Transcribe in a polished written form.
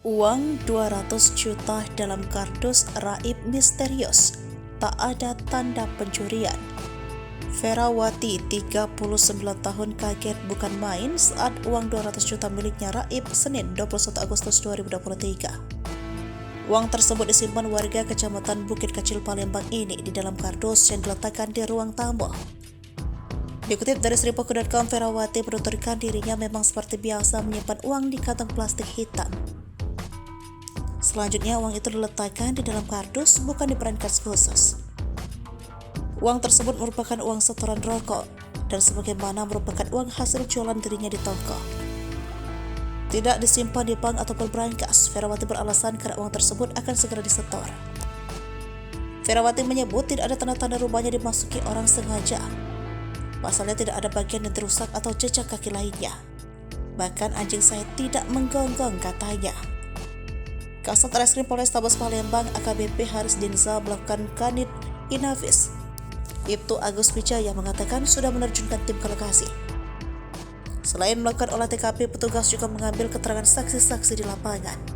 Uang 200 juta dalam kardus raib misterius, tak ada tanda pencurian. Ferawati, 39 tahun kaget bukan main saat uang 200 juta miliknya raib Senin 21 Agustus 2023. Uang tersebut disimpan warga Kecamatan Bukit Kecil Palembang ini di dalam kardus yang diletakkan di ruang tamu. Dikutip dari Sripoku.com, Ferawati menuturkan dirinya memang seperti biasa menyimpan uang di kantong plastik hitam. Selanjutnya, uang itu diletakkan di dalam kardus, bukan di perangkas khusus. Uang tersebut merupakan uang setoran rokok dan sebagaimana merupakan uang hasil jualan dirinya di toko. Tidak disimpan di bank ataupun berangkas. Ferawati beralasan karena uang tersebut akan segera disetor. Ferawati menyebut tidak ada tanda-tanda rumahnya dimasuki orang sengaja. Pasalnya tidak ada bagian yang rusak atau jejak kaki lainnya. Bahkan anjing saya tidak menggonggong, katanya. Kasat Reskrim Polrestabes Palembang AKBP Haris Dinza melakukan kanit inafis. Ibtu Agus Wijaya mengatakan sudah menerjunkan tim ke lokasi. Selain melakukan olah TKP, petugas juga mengambil keterangan saksi-saksi di lapangan.